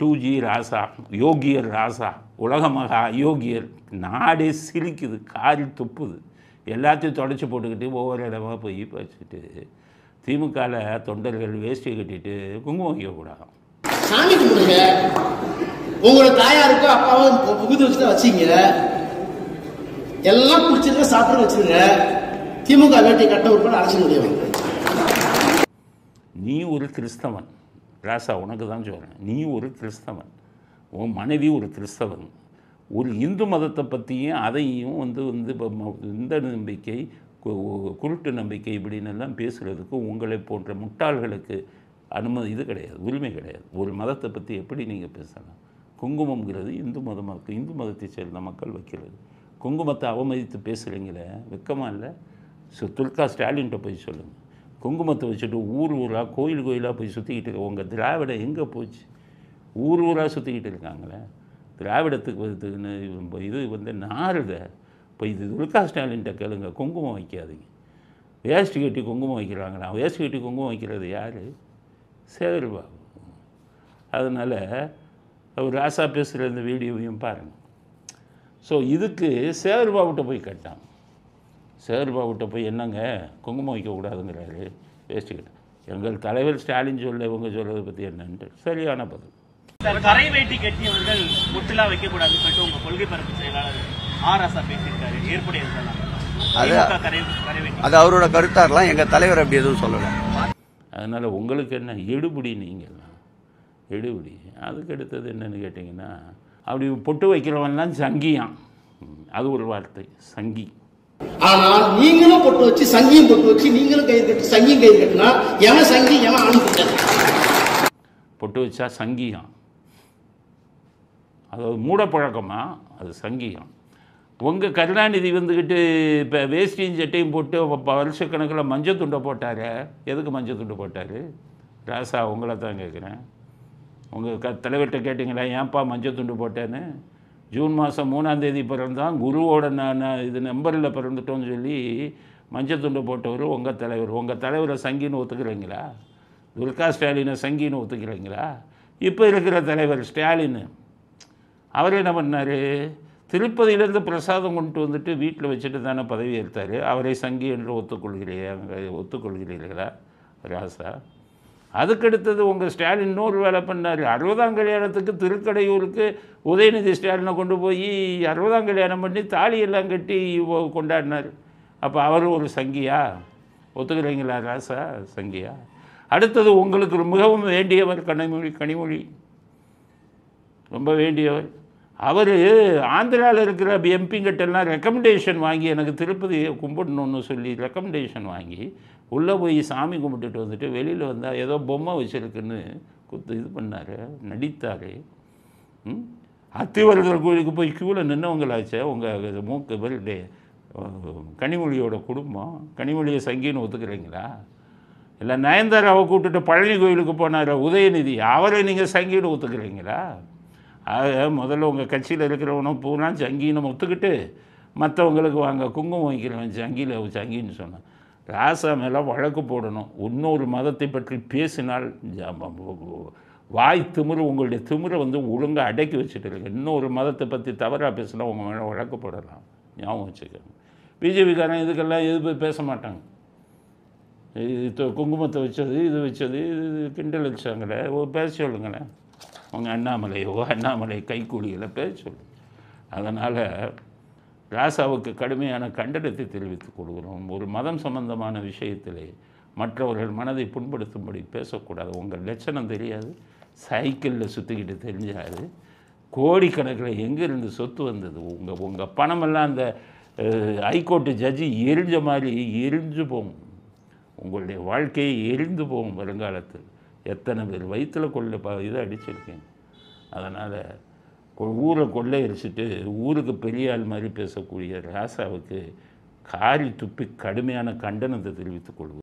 2G ராசா, யோகியர் ராசா, உலகமகா அயோக்கியர், நாடே சிரிக்குது, காரி துப்புது. எல்லாத்தையும் தொடச்சி போட்டுக்கிட்டு ஒவ்வொரு இடமா போய் வச்சுட்டு திமுகவில் தொண்டர்கள் வேஷ்டியை கட்டிட்டு குங்குமம் வைக்கக்கூடாது. சாமி கும்பிடுங்க, உங்களோட தாயாருக்கோ அப்பாவும் புகுது வச்சு தான் வச்சிங்க, எல்லாம் குடிச்சிருக்க சாப்பிட்டு வச்சிருங்க. திமுக வேட்டை கட்ட உட்பட அரசியல் முடியும். நீ ஒரு கிறிஸ்தவன் ராசா, உனக்கு தான் சொல்கிறேன். நீ ஒரு கிறிஸ்தவன், உன் மனைவி ஒரு கிறிஸ்தவன். ஒரு இந்து மதத்தை பற்றியும் அதையும் இப்போ இந்த நம்பிக்கை குருட்டு நம்பிக்கை இப்படின்னு எல்லாம் பேசுகிறதுக்கு உங்களை போன்ற முட்டாள்களுக்கு அனுமதி இது கிடையாது, உரிமை கிடையாது. ஒரு மதத்தை பற்றி எப்படி நீங்கள் பேசலாம்? குங்குமங்கிறது இந்து மதத்தை சேர்ந்த மக்கள் வைக்கிறது. குங்குமத்தை அவமதித்து பேசுகிறீங்களே, வெக்கமாக இல்லை? துர்கா ஸ்டாலின்கிட்ட போய் சொல்லுங்கள். குங்குமத்தை வச்சுட்டு ஊராக கோயிலாக போய் சுற்றிக்கிட்டு இருக்க உங்கள் திராவிடம் எங்கே போச்சு? ஊராக சுற்றிக்கிட்டு இருக்காங்களே. திராவிடத்துக்கு இது நாருத. இப்போ இது துர்கா ஸ்டாலின்கிட்ட கேளுங்க, குங்குமம் வைக்காதீங்க. வேஷ்டி கட்டி குங்குமம் வைக்கிறாங்களா? வேஷ்டி கட்டி குங்குமம் வைக்கிறது யார்? சேகர்பாபு. அதனால் அவர் ராசா பேசுகிற இந்த வீடியோவையும் பாருங்கள். ஸோ இதுக்கு சேகர்பாபுகிட்ட போய் கேட்டாங்க. சேகர்பாபுகிட்ட போய் என்னங்க குங்குமம் வைக்கக்கூடாதுங்கிறாரு, வேஷ்டி கட்ட. எங்கள் தலைவர் ஸ்டாலின் சொல்ல இவங்க சொல்கிறத பற்றி என்னன்ட்டு சரியான பதில். கரை வேட்டி கட்டியவர்கள் முற்றிலா வைக்கக்கூடாதுன்னு சொல்லிட்டு உங்க கொள்கை பரப்பு செயலாளர் ராசா பேசியிருக்காரு. அது அவரோட கருத்தாரலாம், எங்க தலைவர் அப்படி எதுவும் சொல்லலாம். அதனால் உங்களுக்கு என்ன எடுபடி? நீங்கள்லாம் எடுபடி. அதுக்கு அடுத்தது என்னன்னு கேட்டிங்கன்னா, அப்படி பொட்டு வைக்கிறவன்லாம் சங்கியான். அது ஒரு வார்த்தை, சங்கி. ஆனால் நீங்களும் பொட்டு வச்சு சங்கியும் பொட்டு வச்சு நீங்களும் கயிறு கட்டி சங்கியும் கயிறு கட்டினா எவன் சங்கி எவன் ஆண்? பொட்டு வச்சா சங்கியான், அதாவது மூடப்பழக்கமா, அது சங்கியம். உங்கள் கருணாநிதி வந்துக்கிட்டு இப்போ வேஷ்டியும் சட்டையும் போட்டு வருஷக்கணக்கில் மஞ்சள் துண்டை போட்டார். எதுக்கு மஞ்சள் துண்டு போட்டார்? ராசா உங்களை தான் கேட்குறேன். உங்கள் தலைவர்கிட்ட கேட்டிங்களா ஏன்ப்பா மஞ்சள் துண்டு போட்டேன்னு? ஜூன் மாதம் 3ஆம் தேதி பிறந்தான், குருவோட இது நம்பரில் பிறந்துட்டோன்னு சொல்லி மஞ்சள் துண்டு போட்டவர் உங்கள் தலைவர். உங்கள் தலைவரை சங்கின்னு ஒத்துக்கிறீங்களா? துர்கா ஸ்டாலினை சங்கின்னு ஒத்துக்கிறீங்களா? இப்போ இருக்கிற தலைவர் ஸ்டாலின் அவர் என்ன பண்ணார்? திருப்பதியிலேருந்து பிரசாதம் கொண்டு வந்துட்டு வீட்டில் வச்சுட்டு தானே பதவி ஏற்றார். அவரை சங்கி என்று ஒத்துக்கொள்கிறீர்களா ராசா? அதுக்கடுத்தது உங்கள் ஸ்டாலின் இன்னொரு வேலை பண்ணார். 60ஆம் கல்யாணத்துக்கு திருக்கடையூருக்கு உதயநிதி ஸ்டாலினை கொண்டு போய் 60ஆம் கல்யாணம் பண்ணி தாலியெல்லாம் கட்டி கொண்டாடினார். அப்போ அவர் ஒரு சங்கியா? ஒத்துக்கிறீங்களா ராசா? சங்கியா? அடுத்தது உங்களுக்கு மிகவும் வேண்டியவர் கனிமொழி, ரொம்ப வேண்டியவர். அவர் ஆந்திராவில் இருக்கிற எம்பிங்கிட்டெல்லாம் ரெக்கமெண்டேஷன் வாங்கி எனக்கு திருப்பதியை கும்பிடணுன்னு சொல்லி ரெக்கமெண்டேஷன் வாங்கி உள்ளே போய் சாமி கும்பிட்டுட்டு வந்துட்டு வெளியில் வந்தால் ஏதோ பொம்மை வச்சுருக்குன்னு இது பண்ணார், நடித்தார். அத்திவரதர் கோயிலுக்கு போய் க்யூவில் நின்றவங்களாச்சே உங்கள் மூக்கு கனிமொழியோட குடும்பம். கனிமொழியை சங்கின்னு ஒத்துக்கிறீங்களா? இல்லை நயன்தாராவை கூப்பிட்டுட்டு பழனி கோயிலுக்கு போனார் உதயநிதி, அவரை நீங்கள் சங்கின்னு ஒத்துக்கிறீங்களா? ஆக முதல்ல உங்கள் கட்சியில் இருக்கிறவனும் பூரா சங்கின்னு ஒத்துக்கிட்டு மற்றவங்களுக்கு வாங்க குங்குமம் வைக்கிறவன் சங்கின்னு சொன்னான். ராசா மேலே வழக்கு போடணும். இன்னொரு மதத்தை பற்றி பேசினால் வாய் திமிரு, உங்களுடைய திமிரை ஒழுங்காக அடக்கி வச்சுட்டு இருக்கு. இன்னொரு மதத்தை பற்றி தவறாக பேசினா உங்கள் மேலே வழக்கு போடலாம், ஞாபகம் வச்சுக்கோங்க. பிஜேபிக்காரன் இதுக்கெல்லாம் எது பேச மாட்டாங்க. இது குங்குமத்தை வச்சது, இது வச்சது, இது கிண்டல் வச்சாங்களே, பேச சொல்லுங்களேன். உங்கள் அண்ணாமலை கைக்கூலிகளை பேச சொல்லுங்கள். அதனால் ராசாவுக்கு கடுமையான கண்டனத்தை தெரிவித்துக் கொள்கிறோம். ஒரு மதம் சம்பந்தமான விஷயத்திலே மற்றவர்கள் மனதை புண்படுத்தும்படி பேசக்கூடாது. உங்கள் லட்சணம் தெரியாது, சைக்கிளில் சுற்றிக்கிட்டு தெரிஞ்சாது. கோடிக்கணக்கில் எங்கேருந்து சொத்து வந்தது? உங்கள் பணமெல்லாம் அந்த ஹைகோர்ட்டு ஜட்ஜி எரிஞ்ச மாதிரி எரிஞ்சு போகும். உங்களுடைய வாழ்க்கையை எரிந்து போகும் வருங்காலத்தில். எத்தனை பேர் வயிற்றில் இதை அடிச்சிருக்கேன். அதனால் ஊரை கொள்ளையடிச்சிட்டு ஊருக்கு பெரிய ஆள் மாதிரி பேசக்கூடிய ராசாவுக்கு காரி துப்பி கடுமையான கண்டனத்தை தெரிவித்துக் கொள்வோம்.